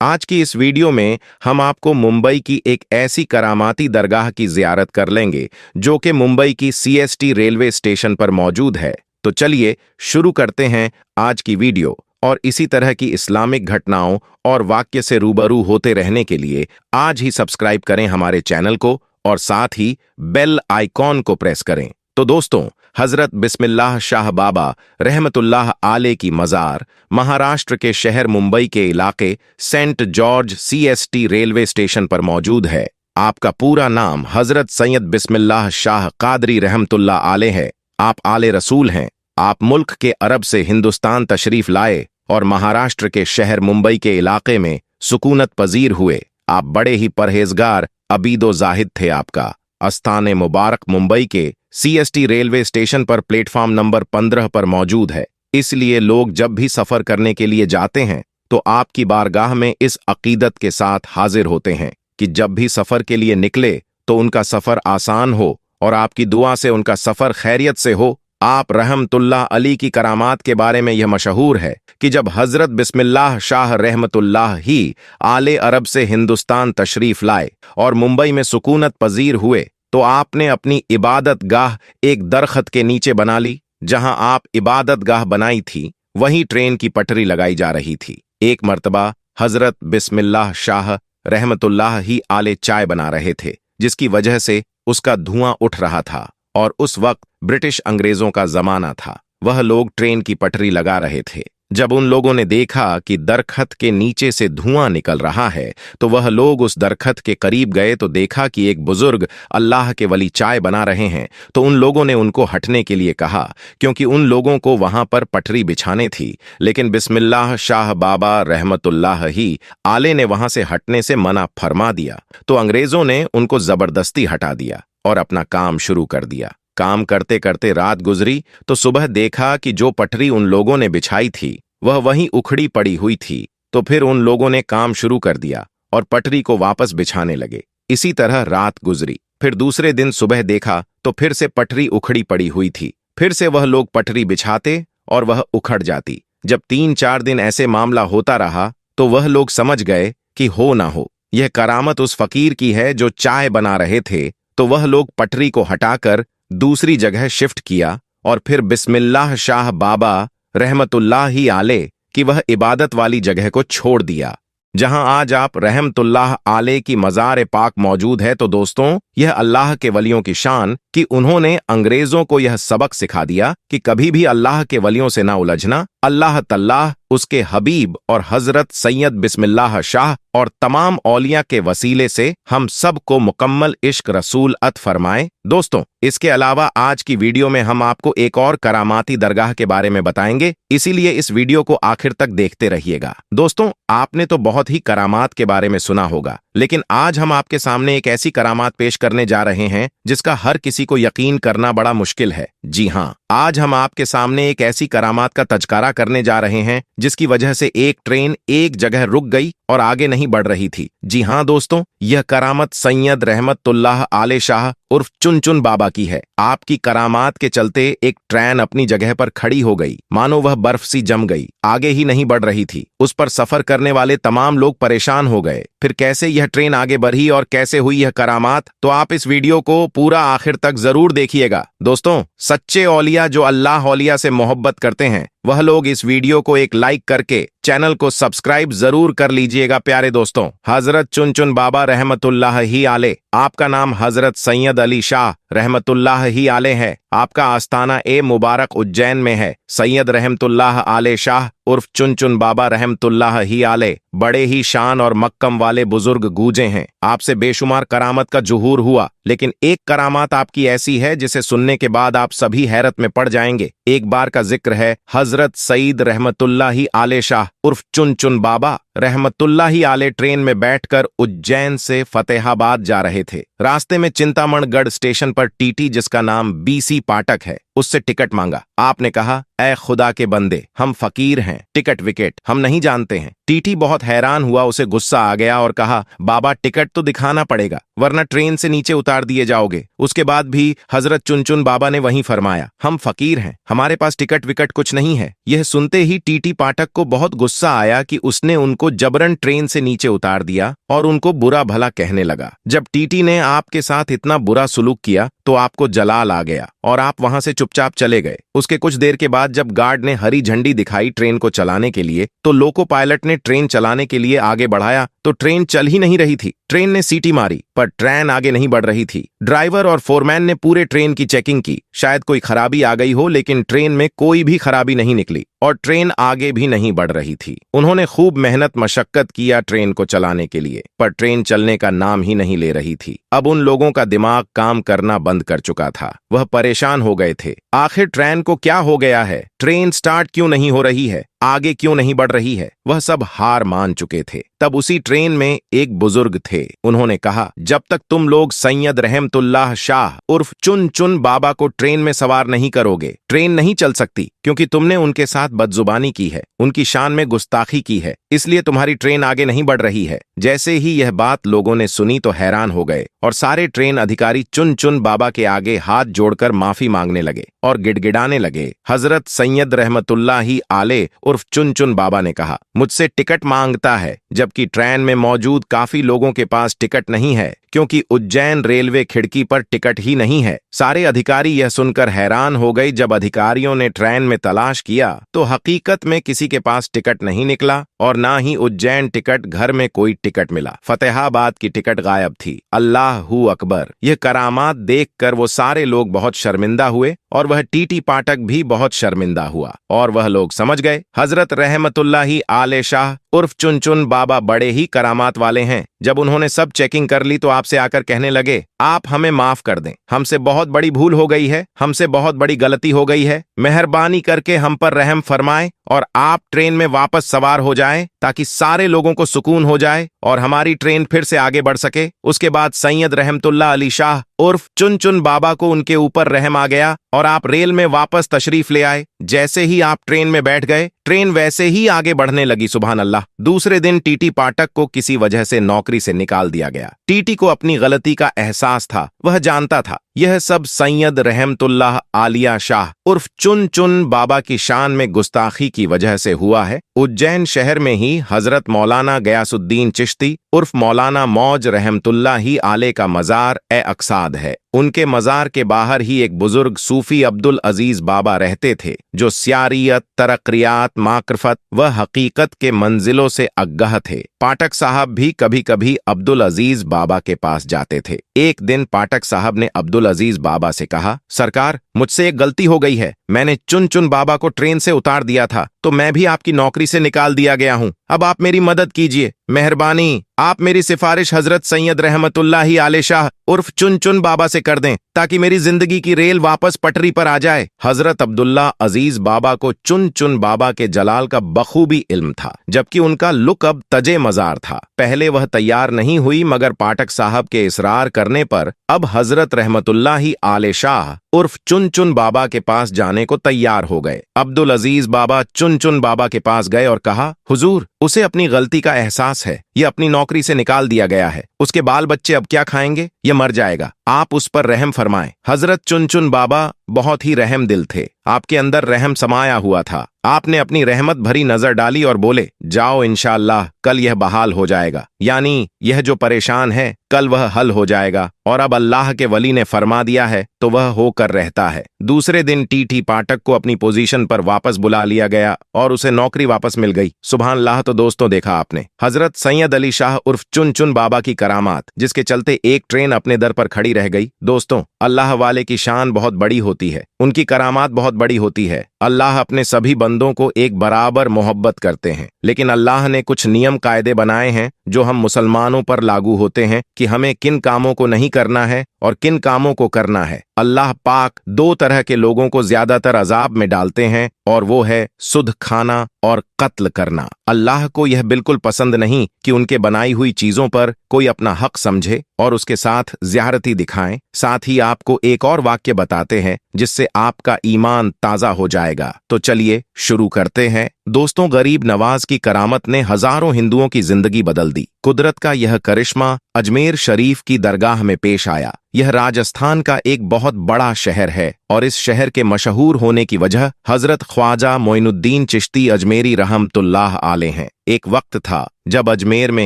आज की इस वीडियो में हम आपको मुंबई की एक ऐसी करामाती दरगाह की जियारत कर लेंगे जो कि मुंबई की सीएसटी रेलवे स्टेशन पर मौजूद है। तो चलिए शुरू करते हैं आज की वीडियो। और इसी तरह की इस्लामिक घटनाओं और वाक्य से रूबरू होते रहने के लिए आज ही सब्सक्राइब करें हमारे चैनल को और साथ ही बेल आइकॉन को प्रेस करें। तो दोस्तों, हजरत बिस्मिल्लाह शाह बाबा रहमतुल्लाह आले की मज़ार महाराष्ट्र के शहर मुंबई के इलाके saint George CST railway station पर मौजूद है। आपका पूरा नाम हजरत सैयद बिस्मिल्लाह शाह कादरी रहमतुल्लाह आले है। आप आले रसूल हैं। आप मुल्क के अरब से हिंदुस्तान तशरीफ लाए और महाराष्ट्र के शहर मुंबई के इलाके में सुकूनत पजीर हुए। आप बड़े ही परहेजगार अबीदो जाहिद थे। आपका आस्थान मुबारक मुंबई के सीएसटी रेलवे स्टेशन पर प्लेटफॉर्म नंबर 15 पर मौजूद है। इसलिए लोग जब भी सफर करने के लिए जाते हैं तो आपकी बारगाह में इस अकीदत के साथ हाजिर होते हैं कि जब भी सफर के लिए निकले तो उनका सफर आसान हो और आपकी दुआ से उनका सफर खैरियत से हो। आप रहमतुल्लाह अली की करामात के बारे में यह मशहूर है कि जब हजरत बिस्मिल्लाह शाह रहमतुल्लाह ही आले अरब से हिंदुस्तान तशरीफ लाए और मुंबई में सुकूनत पजीर हुए तो आपने अपनी इबादत गाह एक दरख्त के नीचे बना ली। जहां आप इबादत गाह बनाई थी वहीं ट्रेन की पटरी लगाई जा रही थी। एक मर्तबा हजरत बिस्मिल्लाह शाह रहमतुल्लाह ही आले चाय बना रहे थे जिसकी वजह से उसका धुआं उठ रहा था और उस वक्त ब्रिटिश अंग्रेजों का जमाना था। वह लोग ट्रेन की पटरी लगा रहे थे। जब उन लोगों ने देखा कि दरख्त के नीचे से धुआं निकल रहा है तो वह लोग उस दरख्त के करीब गए तो देखा कि एक बुजुर्ग अल्लाह के वली चाय बना रहे हैं। तो उन लोगों ने उनको हटने के लिए कहा क्योंकि उन लोगों को वहां पर पटरी बिछाने थी। लेकिन बिस्मिल्लाह शाह बाबा रहमतुल्लाह ही आले ने वहां से हटने से मना फरमा दिया। तो अंग्रेजों ने उनको जबरदस्ती हटा दिया और अपना काम शुरू कर दिया। काम करते करते रात गुजरी तो सुबह देखा कि जो पटरी उन लोगों ने बिछाई थी वह वहीं उखड़ी पड़ी हुई थी। तो फिर उन लोगों ने काम शुरू कर दिया और पटरी को वापस बिछाने लगे। इसी तरह रात गुजरी। फिर दूसरे दिन सुबह देखा तो फिर से पटरी उखड़ी पड़ी हुई थी। फिर से वह लोग पटरी बिछाते और वह उखड़ जाती। जब 3-4 दिन ऐसे मामला होता रहा तो वह लोग समझ गए कि हो ना हो यह करामत उस फकीर की है जो चाय बना रहे थे। तो वह लोग पटरी को हटाकर दूसरी जगह शिफ्ट किया और फिर बिस्मिल्लाह शाह बाबा रहमतुल्लाह ही आले कि वह इबादत वाली जगह को छोड़ दिया जहां आज आप रहमतुल्लाह आले की मज़ार पाक मौजूद है। तो दोस्तों, यह अल्लाह के वलियों की शान कि उन्होंने अंग्रेजों को यह सबक सिखा दिया कि कभी भी अल्लाह के वलियों से ना उलझना। अल्लाह तल्लाह उसके हबीब और हजरत सैयद बिस्मिल्लाह शाह और तमाम औलिया के वसीले से हम सब को मुकम्मल इश्क रसूल अत फरमाए। दोस्तों, इसके अलावा आज की वीडियो में हम आपको एक और करामाती दरगाह के बारे में बताएंगे, इसीलिए इस वीडियो को आखिर तक देखते रहिएगा। दोस्तों, आपने तो बहुत ही करामात के बारे में सुना होगा, लेकिन आज हम आपके सामने एक ऐसी करामात पेश करने जा रहे हैं जिसका हर किसी को यकीन करना बड़ा मुश्किल है। जी हाँ, आज हम आपके सामने एक ऐसी करामात का तज़किरा करने जा रहे हैं जिसकी वजह से एक ट्रेन एक जगह रुक गई और आगे नहीं बढ़ रही थी। जी हाँ दोस्तों, यह करामत सैयद रहमतुल्लाह आले शाह उर्फ चुन चुन बाबा की है। आपकी करामात के चलते एक ट्रेन अपनी जगह पर खड़ी हो गई, मानो वह बर्फ सी जम गई, आगे ही नहीं बढ़ रही थी। उस पर सफर करने वाले तमाम लोग परेशान हो गए। फिर कैसे यह ट्रेन आगे बढ़ी और कैसे हुई यह करामात, तो आप इस वीडियो को पूरा आखिर तक जरूर देखिएगा। दोस्तों, सच्चे औलिया जो अल्लाह औलिया से मोहब्बत करते हैं वह लोग इस वीडियो को एक लाइक करके चैनल को सब्सक्राइब जरूर कर लीजिएगा। प्यारे दोस्तों, हजरत चुन चुन बाबा रहमतुल्लाह ही आले, आपका नाम हजरत सैयद अली शाह रहमतुल्लाह ही आले है। आपका आस्थाना मुबारक उज्जैन में है। सैयद रहमतुल्लाह आले शाह उर्फ चुन चुन बाबा रहमतुल्लाह ही आले बड़े ही शान और मक्कम वाले बुजुर्ग गूंजे हैं। आपसे बेशुमार करामत का जुहूर हुआ, लेकिन एक करामात आपकी ऐसी है जिसे सुनने के बाद आप सभी हैरत में पड़ जाएंगे। एक बार का जिक्र है, हजरत सईद रहमतुल्लाही आले शाह उर्फ चुन चुन बाबा रहमतुल्लाही आले ट्रेन में बैठकर उज्जैन से फतेहाबाद जा रहे थे। रास्ते में चिंतामणगढ़ स्टेशन पर टीटी, जिसका नाम बीसी पाठक है, उससे टिकट मांगा। आपने कहा, ऐ खुदा के बंदे, हम फकीर हैं, टिकट विकेट हम नहीं जानते हैं। टीटी बहुत हैरान हुआ, उसे गुस्सा आ गया और कहा, बाबा टिकट तो दिखाना पड़ेगा वरना ट्रेन से नीचे उतार दिए जाओगे। उसके बाद भी हजरत चुनचुन बाबा ने वहीं फरमाया, हम फकीर हैं, हमारे पास टिकट विकट कुछ नहीं है। यह सुनते ही टीटी पाठक को बहुत गुस्सा आया कि उसने उनको जबरन ट्रेन से नीचे उतार दिया और उनको बुरा भला कहने लगा। जब टीटी ने आपके साथ इतना बुरा सुलूक किया तो आपको जलाल आ गया और आप वहां से चुपचाप चले गए। उसके कुछ देर के बाद जब गार्ड ने हरी झंडी दिखाई ट्रेन को चलाने के लिए तो लोको पायलट ने ट्रेन चलाने के लिए आगे बढ़ाया तो ट्रेन चल ही नहीं रही थी। ट्रेन ने सीटी मारी पर ट्रेन आगे नहीं बढ़ रही थी। ड्राइवर और फोरमैन ने पूरे ट्रेन की चेकिंग की, शायद कोई खराबी आ गई हो, लेकिन ट्रेन में कोई भी खराबी नहीं निकली और ट्रेन आगे भी नहीं बढ़ रही थी। उन्होंने खूब मेहनत मशक्कत किया ट्रेन को चलाने के लिए, पर ट्रेन चलने का नाम ही नहीं ले रही थी। अब उन लोगों का दिमाग काम करना बंद कर चुका था, वह परेशान हो गए थे। आखिर ट्रेन को क्या हो गया है? ट्रेन स्टार्ट क्यों नहीं हो रही है? आगे क्यों नहीं बढ़ रही है? वह सब हार मान चुके थे। तब उसी ट्रेन में एक बुजुर्ग थे। उन्होंने कहा, जब तक तुम लोग सैयद रहमतुल्लाह शाह उर्फ चुन चुन बाबा को ट्रेन में सवार नहीं करोगे, ट्रेन नहीं चल सकती, क्योंकि तुमने उनके साथ बदजुबानी की है, उनकी शान में गुस्ताखी की है, इसलिए तुम्हारी ट्रेन आगे नहीं बढ़ रही है। जैसे ही यह बात लोगों ने सुनी तो हैरान हो गए और सारे ट्रेन अधिकारी चुन चुन बाबा के आगे हाथ जोड़कर माफी मांगने लगे और गिड़गिड़ाने लगे। हजरत सैयद रहमतुल्लाही आले उर्फ चुन चुन बाबा ने कहा, मुझसे टिकट मांगता है, जबकि ट्रेन में मौजूद काफी लोगों के पास टिकट नहीं है, क्योंकि उज्जैन रेलवे खिड़की पर टिकट ही नहीं है। सारे अधिकारी यह सुनकर हैरान हो गए। जब अधिकारियों ने ट्रेन में तलाश किया तो हकीकत में किसी के पास टिकट नहीं निकला और ना ही उज्जैन टिकट घर में कोई टिकट मिला। फतेहाबाद की टिकट गायब थी। अल्लाहू अकबर! यह करामात देखकर वो सारे लोग बहुत शर्मिंदा हुए और वह टीटी पाठक भी बहुत शर्मिंदा हुआ और वह लोग समझ गए हजरत रहमतुल्लाही आले शाह उर्फ चुन चुन बाबा बड़े ही करामात वाले हैं। जब उन्होंने सब चेकिंग कर ली तो आपसे आकर कहने लगे, आप हमें माफ कर दें, हमसे बहुत बड़ी भूल हो गई है, हमसे बहुत बड़ी गलती हो गई है, मेहरबानी करके हम पर रहम फरमाएं और आप ट्रेन में वापस सवार हो जाएं ताकि सारे लोगों को सुकून हो जाए और हमारी ट्रेन फिर से आगे बढ़ सके। उसके बाद सैयद रहमतुल्लाह अली शाह उर्फ चुन चुन बाबा को उनके ऊपर रहम आ गया और आप रेल में वापस तशरीफ ले आए। जैसे ही आप ट्रेन में बैठ गए, ट्रेन वैसे ही आगे बढ़ने लगी। सुभान अल्लाह! दूसरे दिन टीटी पाठक को किसी वजह से नौकरी से निकाल दिया गया। टीटी को अपनी गलती का एहसास था, वह जानता था यह सब सैयद रहमतुल्लाह आलिया शाह उर्फ चुन चुन बाबा की शान में गुस्ताखी की वजह से हुआ है। उज्जैन शहर में ही हजरत मौलाना गयासुद्दीन चिश्ती उर्फ मौलाना मौज रहमतुल्लाही आले का मजार ए अक्साद है। उनके मजार के बाहर ही एक बुजुर्ग सूफी अब्दुल अजीज बाबा रहते थे, जो सियारियत, तरक्रियात, माकरफत व हकीकत के मंजिलों से अग्गह थे। पाठक साहब भी कभी कभी अब्दुल अजीज बाबा के पास जाते थे। एक दिन पाठक साहब ने अब्दुल अजीज बाबा से कहा, सरकार, मुझसे एक गलती हो गई है। मैंने चुन चुन बाबा को ट्रेन से उतार दिया था तो मैं भी आपकी नौकरी से निकाल दिया गया हूं। अब आप मेरी मदद कीजिए, मेहरबानी। आप मेरी सिफारिश हजरत सैयद रहमतुल्लाही आले शाह उर्फ चुन चुन बाबा से कर दें ताकि मेरी जिंदगी की रेल वापस पटरी पर आ जाए। हजरत अब्दुल्ला अजीज बाबा को चुन चुन बाबा के जलाल का बखूबी इल्म था, जबकि उनका लुक अब तजे मजार था। पहले वह तैयार नहीं हुई, मगर पाठक साहब के इसरार करने पर अब हजरत रहमतुल्लाही आले शाह उर्फ चुन चुन बाबा के पास जाने को तैयार हो गए। अब्दुल अजीज बाबा चुन चुन बाबा के पास गए और कहा, हुजूर, उसे अपनी गलती का एहसास है, यह अपनी नौकरी से निकाल दिया गया है, उसके बाल बच्चे अब क्या खाएंगे, यह मर जाएगा, आप उस पर रहम फरमाएं। हजरत चुन चुन बाबा बहुत ही रहम दिल थे, आपके अंदर रहम समाया हुआ था। आपने अपनी रहमत भरी नजर डाली और बोले, जाओ, इंशाअल्लाह कल यह बहाल हो जाएगा, यानी यह जो परेशान है कल वह हल हो जाएगा और अब अल्लाह के वली ने फरमा दिया है तो वह होकर रहता है। दूसरे दिन टीटी पाठक को अपनी पोजीशन पर वापस बुला लिया गया और उसे नौकरी वापस मिल गई। सुभान अल्लाह! तो दोस्तों, देखा आपने हजरत सैयद अली शाह उर्फ चुन चुन बाबा की करामात, जिसके चलते एक ट्रेन अपने दर पर खड़ी रह गई। दोस्तों, अल्लाह वाले की शान बहुत बड़ी होती है, उनकी करामात बहुत बड़ी होती है। अल्लाह अपने सभी बंदों को एक बराबर मोहब्बत करते हैं, लेकिन अल्लाह ने कुछ नियम कायदे बनाए हैं जो हम मुसलमानों पर लागू होते हैं कि हमें किन कामों को नहीं करना है और किन कामों को करना है। अल्लाह पाक दो तरह के लोगों को ज्यादातर अजाब में डालते हैं और वो है सुध खाना और कत्ल करना। अल्लाह को यह बिल्कुल पसंद नहीं कि उनके बनाई हुई चीजों पर कोई अपना हक समझे और उसके साथ ज्यादती दिखाएं। साथ ही आपको एक और वाक्य बताते हैं जिससे आपका ईमान ताजा हो जाएगा। तो चलिए शुरू करते हैं। दोस्तों, गरीब नवाज की करामत ने हजारों हिंदुओं की जिंदगी बदल दी। कुदरत का यह करिश्मा अजमेर शरीफ की दरगाह में पेश आया। यह राजस्थान का एक बहुत बड़ा शहर है और इस शहर के मशहूर होने की वजह हजरत ख्वाजा मोइनुद्दीन चिश्ती अजमेरी रहमतुल्लाह आले हैं। एक वक्त था जब अजमेर में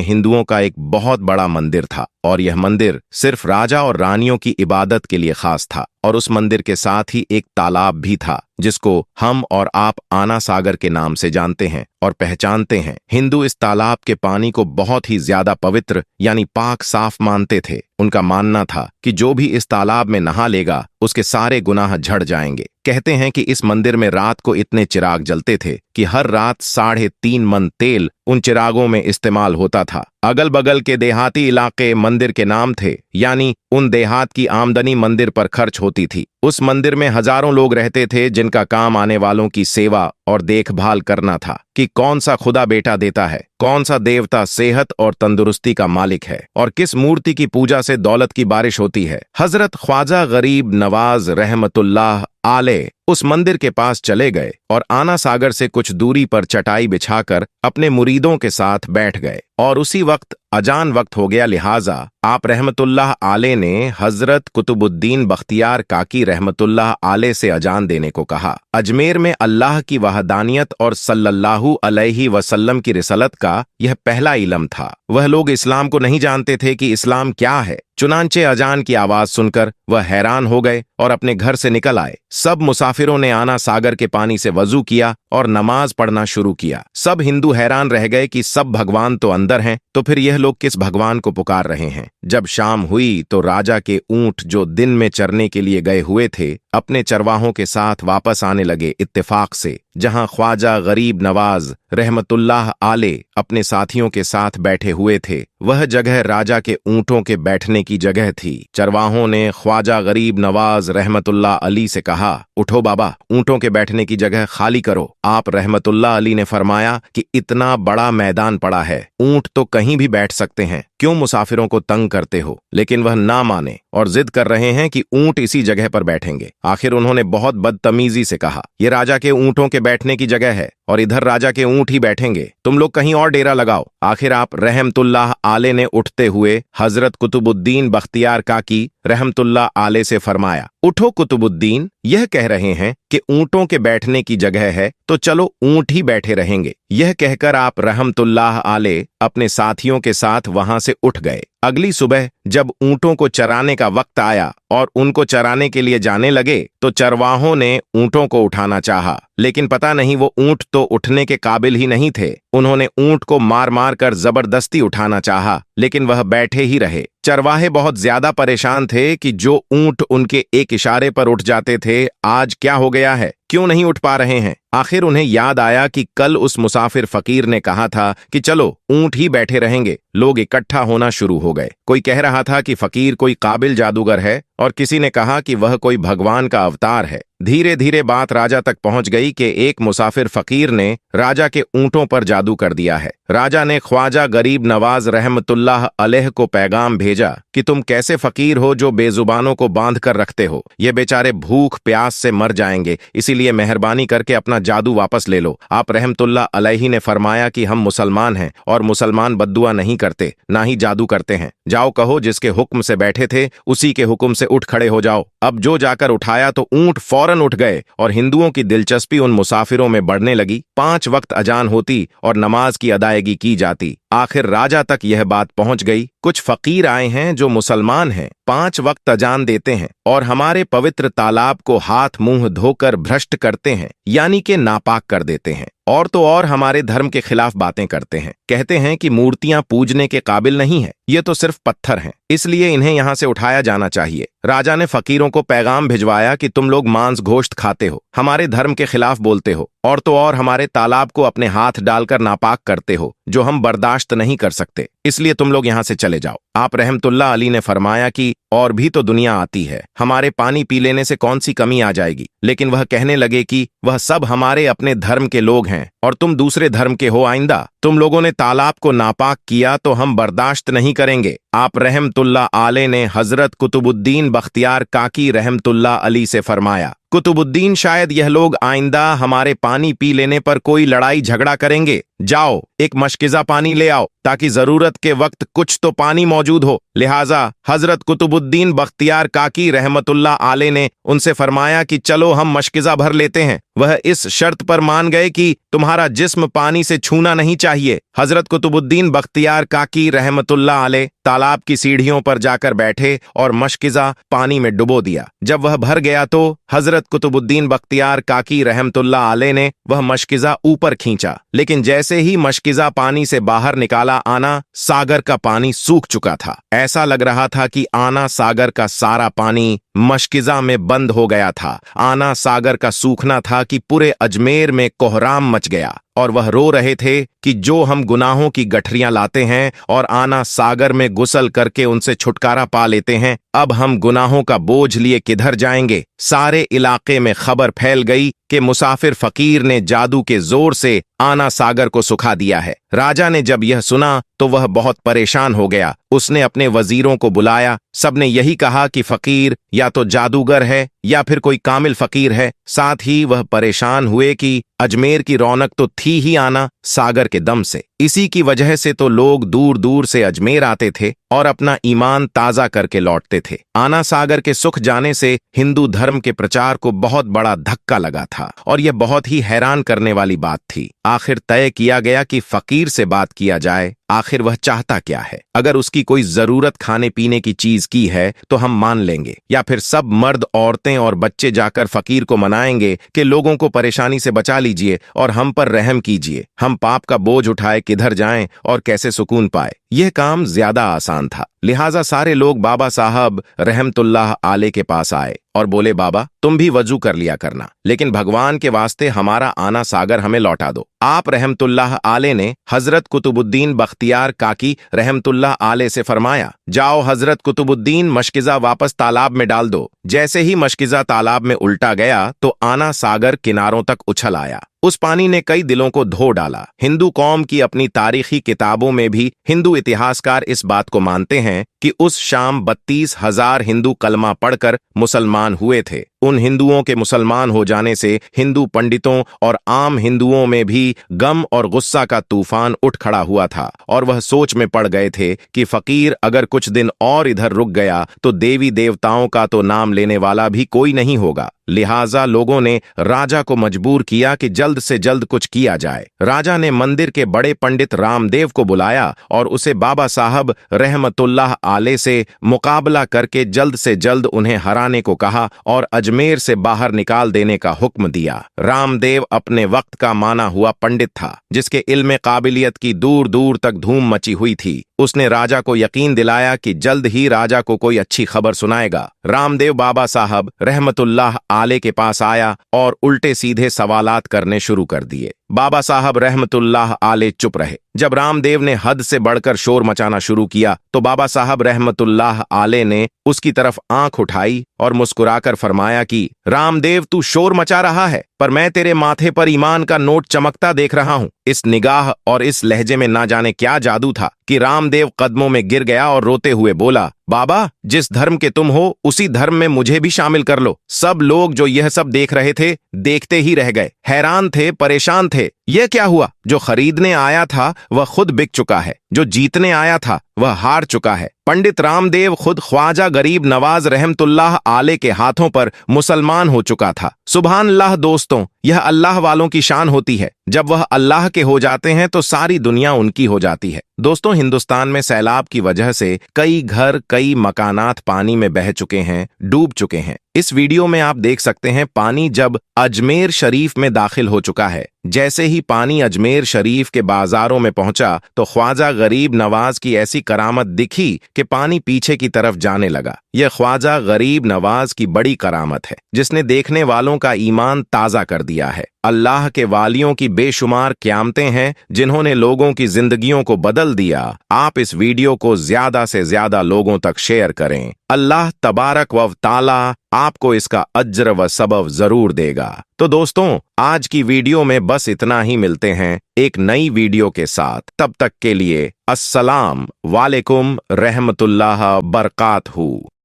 हिंदुओं का एक बहुत बड़ा मंदिर था और यह मंदिर सिर्फ राजा और रानियों की इबादत के लिए खास था और उस मंदिर के साथ ही एक तालाब भी था जिसको हम और आप आना सागर के नाम से जानते हैं और पहचानते हैं। हिंदू इस तालाब के पानी को बहुत ही ज्यादा पवित्र यानी पाक साफ मानते थे। उनका मानना था कि जो भी इस तालाब में नहा लेगा उसके सारे गुनाह झड़ जाएंगे। कहते हैं कि इस मंदिर में रात को इतने चिराग जलते थे कि हर रात 3.5 मन तेल उन चिरागों में इस्तेमाल होता था। अगल बगल के देहाती इलाके मंदिर के नाम थे, यानी उन देहात की आमदनी मंदिर पर खर्च होती थी। उस मंदिर में हजारों लोग रहते थे जिनका काम आने वालों की सेवा और देखभाल करना था कि कौन सा खुदा बेटा देता है, कौन सा देवता सेहत और तंदुरुस्ती का मालिक है और किस मूर्ति की पूजा से दौलत की बारिश होती है। हजरत ख्वाजा गरीब नवाज रहमतुल्लाह आले उस मंदिर के पास चले गए और आना सागर से कुछ दूरी पर चटाई बिछाकर अपने मुरीदों के साथ बैठ गए और उसी वक्त अजान वक्त हो गया, लिहाजा आप रहमतुल्लाह आले ने हजरत कुतुबुद्दीन बख्तियार काकी रहमतुल्लाह आले से अजान देने को कहा। अजमेर में अल्लाह की वहदानियत और सल्लल्लाहु अलैहि वसल्लम की रिसलत का यह पहला इल्म था। वह लोग इस्लाम को नहीं जानते थे कि इस्लाम क्या है। चुनांचे अजान की आवाज सुनकर वह हैरान हो गए और अपने घर से निकल आए। सब मुसाफिरों ने आना सागर के पानी से वजू किया और नमाज पढ़ना शुरू किया। सब हिंदू हैरान रह गए कि सब भगवान तो अंदर हैं, तो फिर यह लोग किस भगवान को पुकार रहे हैं। जब शाम हुई तो राजा के ऊंट जो दिन में चरने के लिए गए हुए थे अपने चरवाहों के साथ वापस आने लगे इत्तेफाक से। जहां ख्वाजा गरीब नवाज रहमतुल्लाह आले अपने साथियों के साथ बैठे हुए थे वह जगह राजा के ऊंटों के बैठने की जगह थी। चरवाहों ने ख्वाजा गरीब नवाज रहमतुल्लाह अली से कहा, उठो बाबा, ऊंटों के बैठने की जगह खाली करो। आप रहमतुल्लाह अली ने फरमाया कि इतना बड़ा मैदान पड़ा है, ऊंट तो कहीं भी बैठ सकते हैं, क्यों मुसाफिरों को तंग करते हो। लेकिन वह ना माने और जिद कर रहे हैं कि ऊंट इसी जगह पर बैठेंगे। आखिर उन्होंने बहुत बदतमीजी से कहा, ये राजा के ऊंटों के बैठने की जगह है और इधर राजा के ऊंट ही बैठेंगे, तुम लोग कहीं और डेरा लगाओ। आखिर आप रहमतुल्लाह आले ने उठते हुए हजरत कुतुबुद्दीन बख्तियार काकी रहमतुल्लाह आले से फरमाया, उठो कुतुबुद्दीन, यह कह रहे हैं कि ऊंटों के बैठने की जगह है तो चलो ऊंट ही बैठे रहेंगे। यह कहकर आप रहमतुल्लाह आले अपने साथियों के साथ वहां से उठ गए। अगली सुबह जब ऊंटों को चराने का वक्त आया और उनको चराने के लिए जाने लगे तो चरवाहों ने ऊंटों को उठाना चाहा, लेकिन पता नहीं वो ऊंट तो उठने के काबिल ही नहीं थे। उन्होंने ऊंट को मार मार कर जबरदस्ती उठाना चाहा, लेकिन वह बैठे ही रहे। चरवाहे बहुत ज्यादा परेशान थे कि जो ऊंट उनके एक इशारे पर उठ जाते थे आज क्या हो गया है, क्यों नहीं उठ पा रहे हैं। आखिर उन्हें याद आया कि कल उस मुसाफिर फकीर ने कहा था कि चलो ऊंट ही बैठे रहेंगे। लोग इकट्ठा होना शुरू हो गए। कोई कह रहा था कि फकीर कोई काबिल जादूगर है और किसी ने कहा कि वह कोई भगवान का अवतार है। धीरे धीरे बात राजा तक पहुंच गई कि एक मुसाफिर फकीर ने राजा के ऊंटों पर जादू कर दिया है। राजा ने ख्वाजा गरीब नवाज रहमतुल्लाह अलैह को पैगाम भेजा कि तुम कैसे फकीर हो जो बेजुबानों को बांध कर रखते हो, ये बेचारे भूख प्यास से मर जाएंगे, इसीलिए मेहरबानी करके अपना जादू वापस ले लो। आप रहमतुल्लाह अलैहि ने फरमाया कि हम मुसलमान हैं और मुसलमान बद्दुआ नहीं करते, ना ही जादू करते हैं। जाओ कहो जिसके हुक्म से बैठे थे उसी के हुक्म से उठ खड़े हो जाओ। अब जो जाकर उठाया तो ऊंट फौरन उठ गए और हिंदुओं की दिलचस्पी उन मुसाफिरों में बढ़ने लगी। 5 वक्त अजान होती और नमाज की अदायगी की जाती। आखिर राजा तक यह बात पहुंच गई, कुछ फकीर आए हैं जो मुसलमान हैं, 5 वक्त अजान देते हैं और हमारे पवित्र तालाब को हाथ मुंह धोकर भ्रष्ट करते हैं, यानी कि नापाक कर देते हैं। और तो और हमारे धर्म के खिलाफ बातें करते हैं। कहते हैं कि मूर्तियां पूजने के काबिल नहीं है, ये तो सिर्फ पत्थर हैं, इसलिए इन्हें यहां से उठाया जाना चाहिए। राजा ने फकीरों को पैगाम भिजवाया कि तुम लोग मांस गोश्त खाते हो, हमारे धर्म के खिलाफ बोलते हो, और तो और हमारे तालाब को अपने हाथ डालकर नापाक करते हो, जो हम बर्दाश्त नहीं कर सकते। इसलिए तुम लोग यहाँ से चले जाओ। आप रहमतुल्लाह अली ने फरमाया कि और भी तो दुनिया आती है, हमारे पानी पी लेने से कौन सी कमी आ जाएगी। लेकिन वह कहने लगे कि वह सब हमारे अपने धर्म के लोग हैं और तुम दूसरे धर्म के हो। आइंदा तुम लोगों ने तालाब को नापाक किया तो हम बर्दाश्त नहीं करेंगे। आप रहमतुल्लाह आले ने हजरत कुतुबुद्दीन बख्तियार काकी रहमतुल्लाह अली से फरमाया, कुतुबुद्दीन, शायद यह लोग आइंदा हमारे पानी पी लेने पर कोई लड़ाई झगड़ा करेंगे। जाओ एक मशकिजा पानी ले आओ ताकि जरूरत के वक्त कुछ तो पानी मौजूद हो। लिहाजा हजरत कुतुबुद्दीन बख्तियार काकी रहमतुल्लाह आले ने उनसे फरमाया कि चलो हम मशकिजा भर लेते हैं। वह इस शर्त पर मान गए कि तुम्हारा जिस्म पानी से छूना नहीं चाहिए। हजरत कुतुबुद्दीन बख्तियार काकी रहमतुल्लाह आले तालाब की सीढ़ियों पर जाकर बैठे और मशकिजा पानी में डुबो दिया। जब वह भर गया तो हजरत कुतुबुद्दीन बख्तियार काकी रहमतुल्लाह आले ने वह मशकिजा ऊपर खींचा, लेकिन जैसे ही मशकिजा पानी से बाहर निकाला, आना सागर का पानी सूख चुका था। ऐसा लग रहा था कि आना सागर का सारा पानी मशकिजा में बंद हो गया था। आना सागर का सूखना था कि पूरे अजमेर में कोहराम मच गया और वह रो रहे थे कि जो हम गुनाहों की गठरियां लाते हैं और आना सागर में गुसल करके उनसे छुटकारा पा लेते हैं, अब हम गुनाहों का बोझ लिए किधर जाएंगे। सारे इलाके में खबर फैल गई कि मुसाफिर फकीर ने जादू के जोर से आना सागर को सुखा दिया है। राजा ने जब यह सुना तो वह बहुत परेशान हो गया। उसने अपने वजीरों को बुलाया। सबने यही कहा कि फकीर या तो जादूगर है या फिर कोई कामिल फकीर है। साथ ही वह परेशान हुए कि अजमेर की रौनक तो थी ही आना सागर के दम से। इसी की वजह से तो लोग दूर दूर से अजमेर आते थे और अपना ईमान ताजा करके लौटते थे। आना सागर के सुख जाने से हिंदू धर्म के प्रचार को बहुत बड़ा धक्का लगा था और यह बहुत ही हैरान करने वाली बात थी। आखिर तय किया गया कि फकीर से बात किया जाए। आखिर वह चाहता क्या है? अगर उसकी कोई जरूरत खाने पीने की चीज की है तो हम मान लेंगे, या फिर सब मर्द औरतें और बच्चे जाकर फकीर को मनाएंगे कि लोगों को परेशानी से बचा लीजिए और हम पर रहम कीजिए। हम पाप का बोझ उठाए किधर जाएं और कैसे सुकून पाए। यह काम ज्यादा आसान था। लिहाजा सारे लोग बाबा साहब रहमतुल्लाह आले के पास आए और बोले, बाबा तुम भी वजू कर लिया करना, लेकिन भगवान के वास्ते हमारा आना सागर हमें लौटा दो। आप रहमतुल्लाह आले ने हजरत कुतुबुद्दीन बख्तियार काकी रहमतुल्लाह आले से फरमाया, जाओ हजरत कुतुबुद्दीन मशकिजा वापस तालाब में डाल दो। जैसे ही मशकिजा तालाब में उल्टा गया तो आना सागर किनारों तक उछल आया। उस पानी ने कई दिलों को धो डाला। हिंदू कौम की अपनी तारीखी किताबों में भी हिंदू इतिहासकार इस बात को मानते हैं कि उस शाम 32,000 हिंदू कलमा पढ़कर मुसलमान हुए थे। उन हिंदुओं के मुसलमान हो जाने से हिंदू पंडितों और आम हिंदुओं में भी गम और गुस्सा का तूफान उठ खड़ा हुआ था और वह सोच में पड़ गए थे कि फकीर अगर कुछ दिन और इधर रुक गया तो देवी देवताओं का तो नाम लेने वाला भी कोई नहीं होगा। लिहाजा लोगों ने राजा को मजबूर किया कि जल्द से जल्द कुछ किया जाए। राजा ने मंदिर के बड़े पंडित रामदेव को बुलाया और उसे बाबा साहब रहमतुल्लाह आले से मुकाबला करके जल्द से जल्द उन्हें हराने को कहा और अजमेर से बाहर निकाल देने का हुक्म दिया। रामदेव अपने वक्त का माना हुआ पंडित था, जिसके इल्म काबिलियत की दूर दूर तक धूम मची हुई थी। उसने राजा को यकीन दिलाया कि जल्द ही राजा को कोई अच्छी खबर सुनाएगा। रामदेव बाबा साहब रहमतुल्लाह आले के पास आया और उल्टे सीधे सवालात करने शुरू कर दिए। बाबा साहब रहमतुल्लाह आले चुप रहे। जब रामदेव ने हद से बढ़कर शोर मचाना शुरू किया तो बाबा साहब रहमतुल्लाह आले ने उसकी तरफ आंख उठाई और मुस्कुराकर फरमाया कि रामदेव, तू शोर मचा रहा है, पर मैं तेरे माथे पर ईमान का नोट चमकता देख रहा हूं। इस निगाह और इस लहजे में ना जाने क्या जादू था कि रामदेव कदमों में गिर गया और रोते हुए बोला, बाबा, जिस धर्म के तुम हो उसी धर्म में मुझे भी शामिल कर लो। सब लोग जो यह सब देख रहे थे देखते ही रह गए, हैरान थे, परेशान थे। यह क्या हुआ? जो खरीदने आया था वह खुद बिक चुका है, जो जीतने आया था वह हार चुका है। पंडित रामदेव खुद ख्वाजा गरीब नवाज रहमतुल्लाह आले के हाथों पर मुसलमान हो चुका था। सुभान अल्लाह। दोस्तों, यह अल्लाह वालों की शान होती है। जब वह अल्लाह के हो जाते हैं तो सारी दुनिया उनकी हो जाती है। दोस्तों, हिंदुस्तान में सैलाब की वजह से कई घर, कई मकानात पानी में बह चुके हैं, डूब चुके हैं। इस वीडियो में आप देख सकते हैं पानी जब अजमेर शरीफ में दाखिल हो चुका है। जैसे ही पानी अजमेर शरीफ के बाजारों में पहुंचा तो ख्वाजा गरीब नवाज की ऐसी करामत दिखी कि पानी पीछे की तरफ जाने लगा। यह ख्वाजा गरीब नवाज की बड़ी करामत है जिसने देखने वालों का ईमान ताजा कर दिया है। अल्लाह के वालियों की बेशुमार क़यामतें हैं जिन्होंने लोगों की जिंदगियों को बदल दिया। आप इस वीडियो को ज्यादा से ज्यादा लोगों तक शेयर करें। अल्लाह तबारक व ताला आपको इसका अज्र व सबब जरूर देगा। तो दोस्तों, आज की वीडियो में बस इतना ही। मिलते हैं एक नई वीडियो के साथ। तब तक के लिए अस्सलाम वालेकुम रहमतुल्लाह बरकातहू।